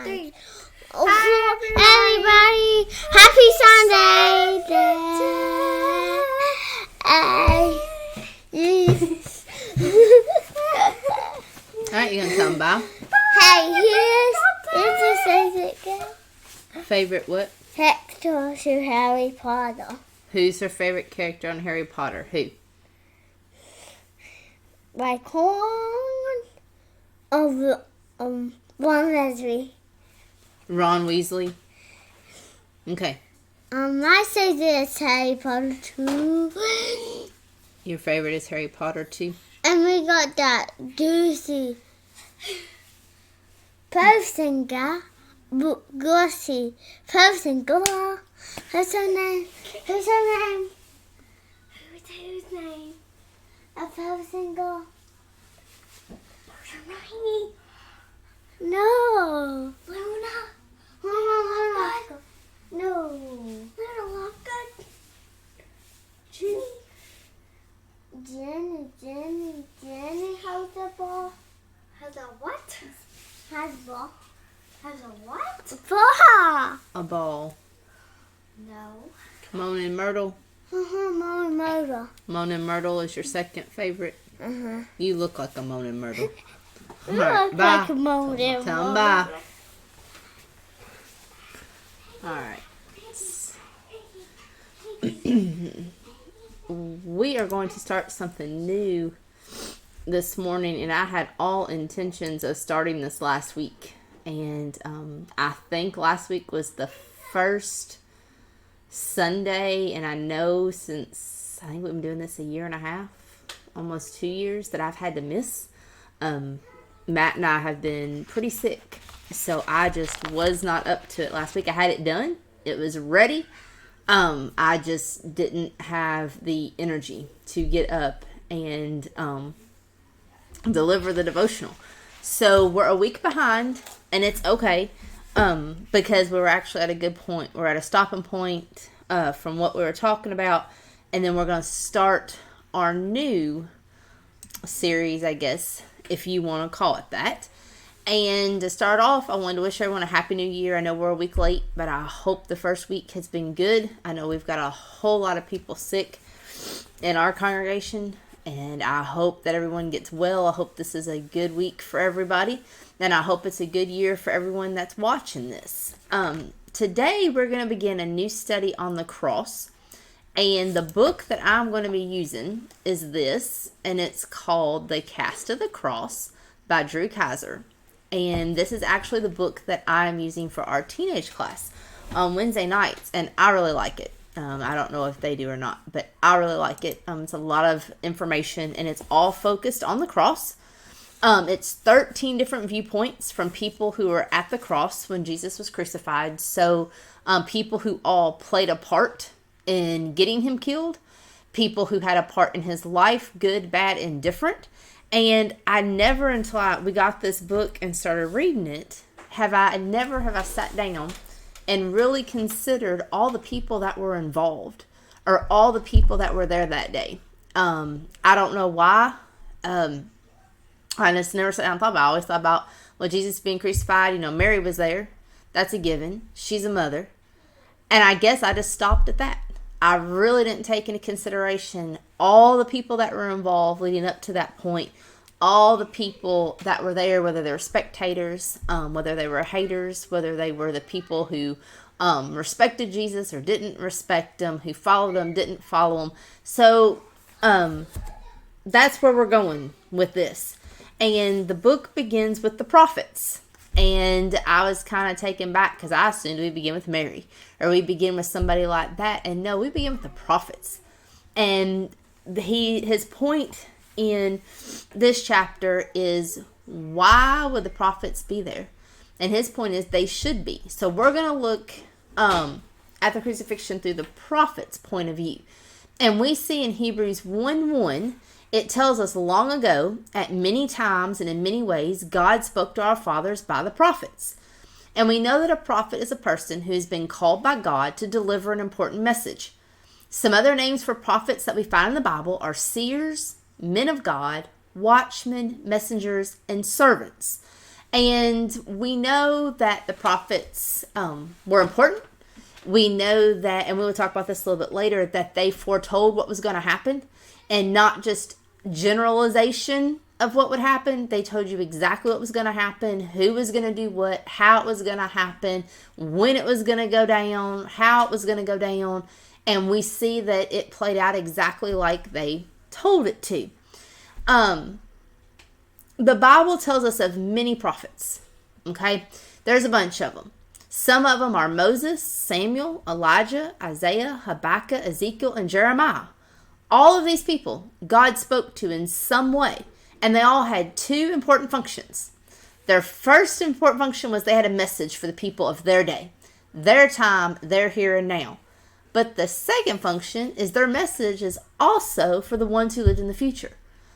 3. Hi, everybody. Happy Sunday. Alright, you gonna tell them bye? Hey, here's the Favorite what? character to Harry Potter. Who's her favorite character on Harry Potter? Who? Like one of Ron Weasley. Ron Weasley. Okay. I say this Harry Potter too. Your favorite is Harry Potter too? And we got that juicy person guy. Gossy person girl. What's her name? Who's her name? Whose name? A person girl. Hermione. No. Luna. No. Luna Lovegood. Jenny has the ball. Has a what? Has ball. Has a what? Ball. A ball. No. Moan and Myrtle. Moan Myrtle. Moan and Myrtle is your second favorite? You look like a Moan and Myrtle. You look like a Moan and Myrtle. Tell them bye. Alright. We are going to start something new this morning, and I had all intentions of starting this last week. And I think last week was the first Sunday, and I know since I think we've been doing this a year and a half, almost 2 years, that I've had to miss. Matt and I have been pretty sick, so I just was not up to it last week. I had it done. It was ready. I just didn't have the energy to get up and deliver the devotional. So we're a week behind, and it's okay, because we were actually at a good point. We're at a stopping point from what we were talking about, and then we're going to start our new series, I guess, if you want to call it that. And to start off, I wanted to wish everyone a Happy New Year. I know we're a week late, but I hope the first week has been good. I know we've got a whole lot of people sick in our congregation, and I hope that everyone gets well. I hope this is a good week for everybody, and I hope it's a good year for everyone that's watching this. Today, we're going to begin a new study on the cross, and the book that I'm going to be using is this, and it's called The Cast of the Cross by Drew Kaiser. And this is actually the book that I'm using for our teenage class on Wednesday nights, and I really like it. I don't know if they do or not, but I really like it. It's a lot of information, and it's all focused on the cross. It's 13 different viewpoints from people who were at the cross when Jesus was crucified. So people who all played a part in getting him killed, people who had a part in his life, good, bad, indifferent. And I never, until we got this book and started reading it, have I sat down and really considered all the people that were involved, or all the people that were there that day. I don't know why. I just never sat down and thought about it. I always thought about, well, Jesus being crucified, Mary was there. That's a given. She's a mother. And I guess I just stopped at that. I really didn't take into consideration all the people that were involved leading up to that point, all the people that were there, whether they were spectators, whether they were haters, whether they were the people who respected Jesus or didn't respect him, who followed him, didn't follow him. So that's where we're going with this. And the book begins with the prophets. And I was kind of taken back because I assumed we begin with Mary, or we begin with somebody like that. And no, we begin with the prophets. And his point in this chapter is, why would the prophets be there? And his point is they should be. So we're going to look at the crucifixion through the prophet's point of view. And we see in Hebrews 1:1, it tells us long ago, at many times and in many ways, God spoke to our fathers by the prophets. And we know that a prophet is a person who has been called by God to deliver an important message. Some other names for prophets that we find in the Bible are seers, men of God, watchmen, messengers, and servants. And we know that the prophets were important. We know that, and we will talk about this a little bit later, that they foretold what was going to happen, and not just generalization of what would happen. They told you exactly what was going to happen, who was going to do what, how it was going to happen, when it was going to go down, how it was going to go down. And we see that it played out exactly like they told it to. The Bible tells us of many prophets, okay? There's a bunch of them. Some of them are Moses, Samuel, Elijah, Isaiah, Habakkuk, Ezekiel, and Jeremiah. All of these people God spoke to in some way, and they all had two important functions. Their first important function was they had a message for the people of their day, their time, their here and now. But the second function is their message is also for the ones who lived in the future.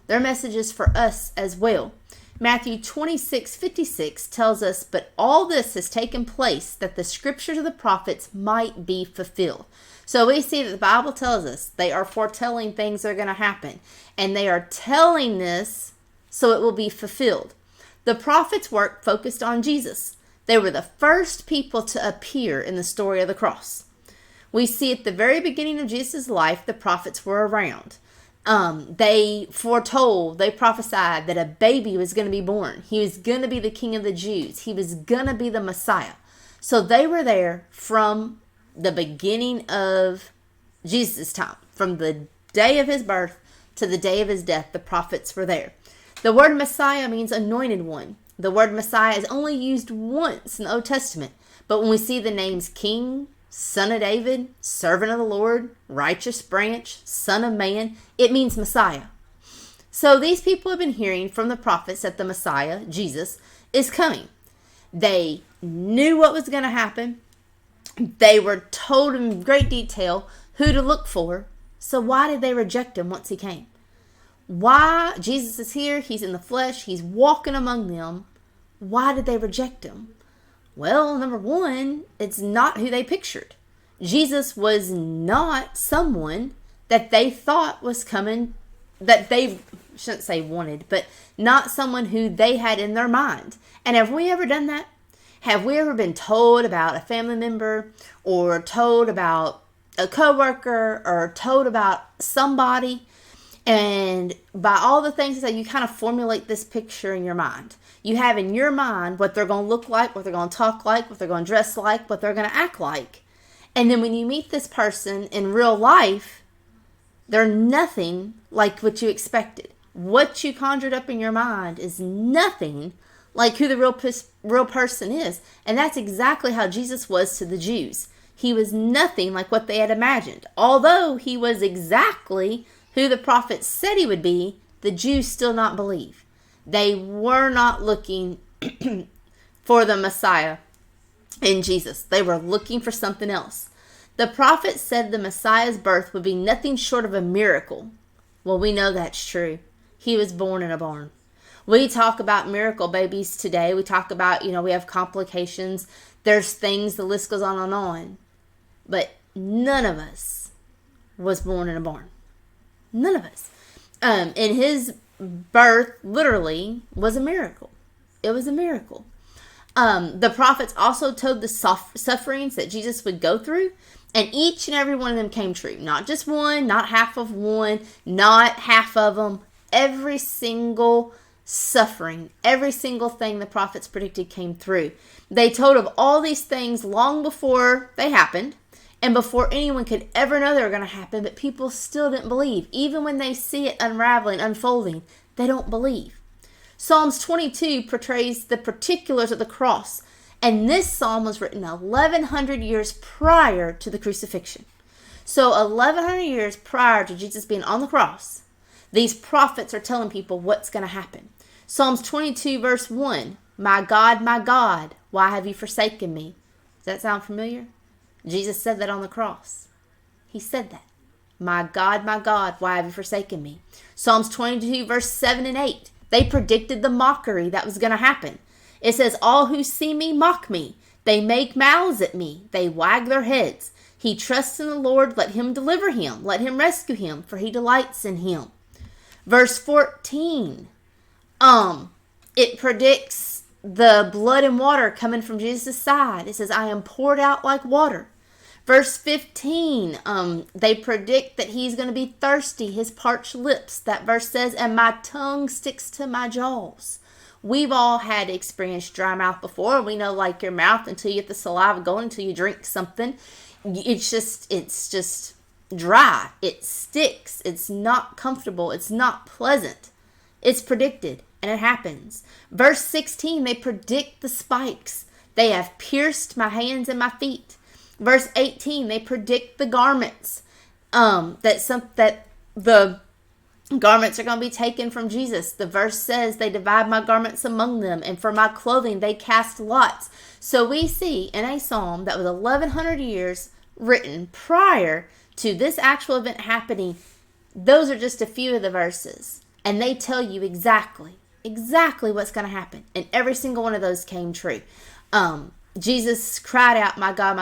Their message is for us as well. Matthew 26:56 tells us, "But all this has taken place that the scriptures of the prophets might be fulfilled." So we see that the Bible tells us they are foretelling things that are going to happen. And they are telling this so it will be fulfilled. The prophets' work focused on Jesus. They were the first people to appear in the story of the cross. We see at the very beginning of Jesus' life, the prophets were around. They foretold, they prophesied that a baby was going to be born. He was going to be the King of the Jews. He was going to be the Messiah. So they were there from the beginning of Jesus' time. From the day of his birth to the day of his death, the prophets were there. The word Messiah means anointed one. The word Messiah is only used once in the Old Testament. But when we see the names King, Son of David, Servant of the Lord, Righteous Branch, Son of Man, it means Messiah. So these people have been hearing from the prophets that the Messiah, Jesus, is coming. They knew what was going to happen. They were told in great detail who to look for. So why did they reject him once he came? Why? Jesus is here. He's in the flesh. He's walking among them. Why did they reject him? Well, number one, it's not who they pictured. Jesus was not someone that they thought was coming, that they shouldn't say wanted, but not someone who they had in their mind. And have we ever done that? Have we ever been told about a family member, or told about a coworker, or told about somebody, and by all the things that you kind of formulate this picture in your mind? You have in your mind what they're going to look like, what they're going to talk like, what they're going to dress like, what they're going to act like. And then when you meet this person in real life, they're nothing like what you expected. What you conjured up in your mind is nothing like who the real person is. And that's exactly how Jesus was to the Jews. He was nothing like what they had imagined. Although he was exactly who the prophets said he would be, the Jews still not believe. They were not looking for the Messiah in Jesus. They were looking for something else. The prophet said the Messiah's birth would be nothing short of a miracle. Well, we know that's true. He was born in a barn. We talk about miracle babies today. We talk about, we have complications. There's things, the list goes on and on. But none of us was born in a barn. None of us. And his birth literally was a miracle. It was a miracle. The prophets also told the sufferings that Jesus would go through, and each and every one of them came true. Not just one, not half of one, not half of them. Every single suffering, every single thing the prophets predicted came through. They told of all these things long before they happened, and before anyone could ever know they were going to happen, but people still didn't believe. Even when they see it unraveling, unfolding, they don't believe. Psalms 22 portrays the particulars of the cross, and this psalm was written 1,100 years prior to the crucifixion. So 1,100 years prior to Jesus being on the cross, these prophets are telling people what's going to happen. Psalms 22 verse 1, my God, why have you forsaken me? Does that sound familiar? Jesus said that on the cross. He said that. My God, why have you forsaken me? Psalms 22 verse 7 and 8. They predicted the mockery that was going to happen. It says, all who see me mock me. They make mouths at me. They wag their heads. He trusts in the Lord. Let him deliver him. Let him rescue him, for he delights in him. Verse 14. It predicts the blood and water coming from Jesus' side. It says, I am poured out like water. Verse 15, they predict that he's going to be thirsty, his parched lips. That verse says, and my tongue sticks to my jaws. We've all had experienced dry mouth before. We know, like, your mouth, until you get the saliva going, until you drink something, it's just dry. It sticks. It's not comfortable. It's not pleasant. It's predicted, and it happens. Verse 16, they predict the spikes. They have pierced my hands and my feet. Verse 18, they predict the garments, that the garments are going to be taken from Jesus. The verse says they divide my garments among them, and for my clothing they cast lots. So we see in a psalm that was 1,100 years written prior to this actual event happening, those are just a few of the verses, and they tell you exactly what's going to happen, and every single one of those came true. Jesus cried out, my God,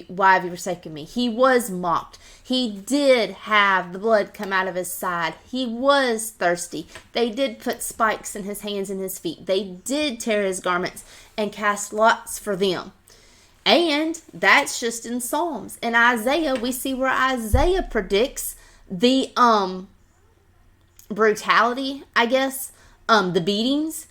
why have you forsaken me? He was mocked. He did have the blood come out of his side. He was thirsty. They did put spikes in his hands and his feet. They did tear his garments and cast lots for them. And that's just in Psalms. In Isaiah, we see where Isaiah predicts the brutality, I guess, the beatings,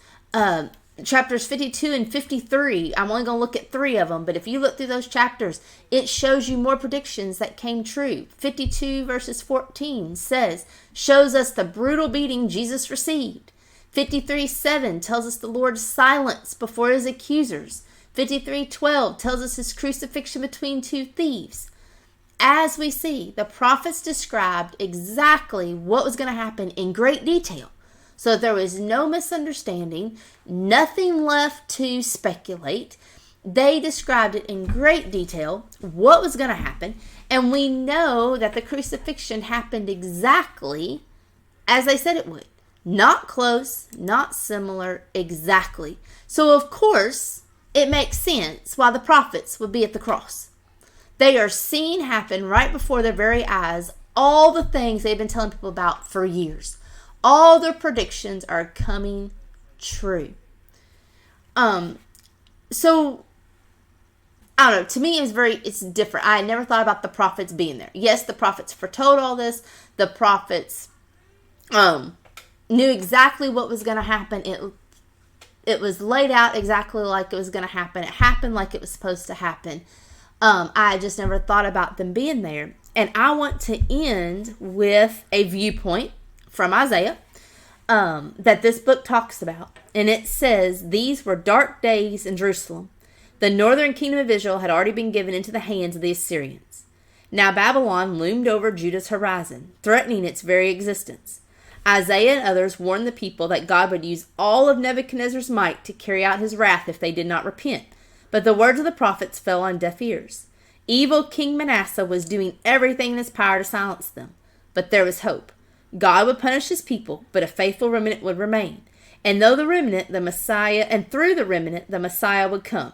chapters 52 and 53. I'm only going to look at 3 of them, but if you look through those chapters, it shows you more predictions that came true. 52 verses 14 shows us the brutal beating Jesus received. 53:7 tells us the Lord's silence before his accusers. 53:12 tells us his crucifixion between 2 thieves. As we see, the prophets described exactly what was going to happen in great detail. So there was no misunderstanding, nothing left to speculate. They described it in great detail, what was going to happen, and we know that the crucifixion happened exactly as they said it would. Not close, not similar, exactly. So of course, it makes sense why the prophets would be at the cross. They are seeing happen right before their very eyes all the things they've been telling people about for years. All their predictions are coming true. So, I don't know. To me, it's different. I never thought about the prophets being there. Yes, the prophets foretold all this. The prophets knew exactly what was going to happen. It was laid out exactly like it was going to happen. It happened like it was supposed to happen. I just never thought about them being there. And I want to end with a viewpoint from Isaiah that this book talks about. And it says, these were dark days in Jerusalem. The northern kingdom of Israel had already been given into the hands of the Assyrians. Now Babylon loomed over Judah's horizon, threatening its very existence. Isaiah and others warned the people that God would use all of Nebuchadnezzar's might to carry out his wrath if they did not repent. But the words of the prophets fell on deaf ears. Evil King Manasseh was doing everything in his power to silence them. But there was hope. God would punish his people, but a faithful remnant would remain. And through the remnant, the Messiah would come.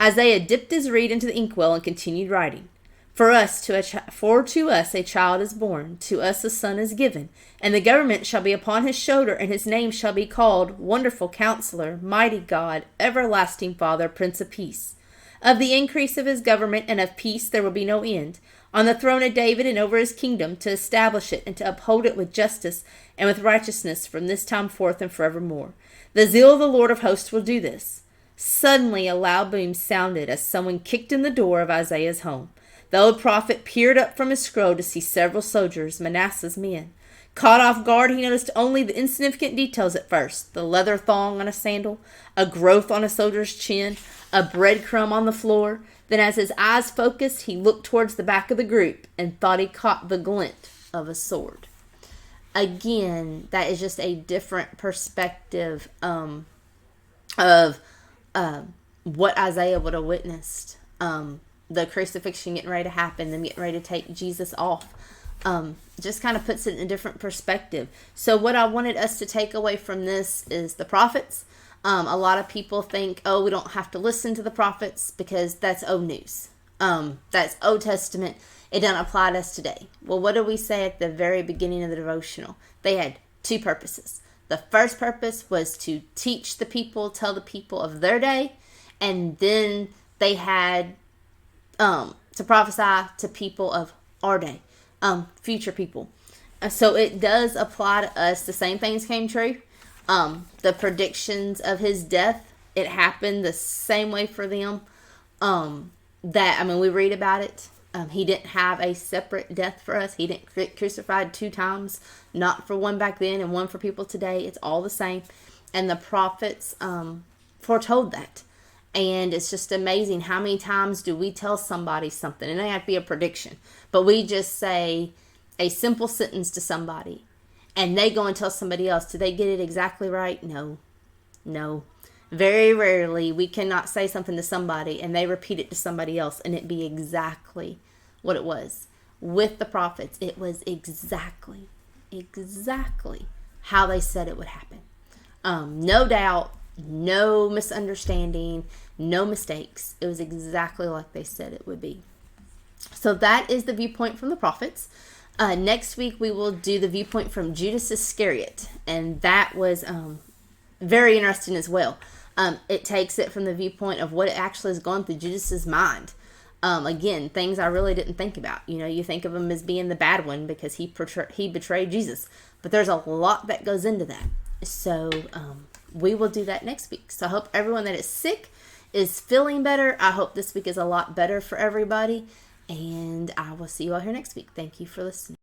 Isaiah dipped his reed into the inkwell and continued writing. To us a child is born, to us a son is given, and the government shall be upon his shoulder, and his name shall be called Wonderful Counselor, Mighty God, Everlasting Father, Prince of Peace. Of the increase of his government and of peace there will be no end, on the throne of David and over his kingdom, to establish it and to uphold it with justice and with righteousness from this time forth and forevermore. The zeal of the Lord of hosts will do this. Suddenly a loud boom sounded as someone kicked in the door of Isaiah's home. The old prophet peered up from his scroll to see several soldiers, Manasseh's men. Caught off guard, he noticed only the insignificant details at first. The leather thong on a sandal, a growth on a soldier's chin, a breadcrumb on the floor. Then as his eyes focused, he looked towards the back of the group and thought he caught the glint of a sword. Again, that is just a different perspective of what Isaiah would have witnessed. The crucifixion getting ready to happen, them getting ready to take Jesus off. Just kind of puts it in a different perspective. So what I wanted us to take away from this is the prophets. A lot of people think, we don't have to listen to the prophets because that's old news. That's Old Testament. It doesn't apply to us today. Well, what do we say at the very beginning of the devotional? They had 2 purposes. The first purpose was to teach the people, tell the people of their day, and then they had to prophesy to people of our day, future people. So it does apply to us. The same things came true. The predictions of his death, it happened the same way for them. We read about it. He didn't have a separate death for us. He didn't get crucified 2 times, not for one back then and one for people today. It's all the same. And the prophets foretold that. And it's just amazing how many times do we tell somebody something. It doesn't have to be a prediction, but we just say a simple sentence to somebody and they go and tell somebody else. Do they get it exactly right? No. Very rarely we cannot say something to somebody and they repeat it to somebody else and it be exactly what it was. With the prophets, it was exactly how they said it would happen. No doubt, no misunderstanding, no mistakes. It was exactly like they said it would be. So that is the viewpoint from the prophets. Next week we will do the viewpoint from Judas Iscariot, and that was very interesting as well. It takes it from the viewpoint of what actually is going through Judas's mind. Again, things I really didn't think about. You think of him as being the bad one because he betrayed Jesus, but there's a lot that goes into that. So we will do that next week. So I hope everyone that is sick is feeling better. I hope this week is a lot better for everybody, and I will see you all here next week. Thank you for listening.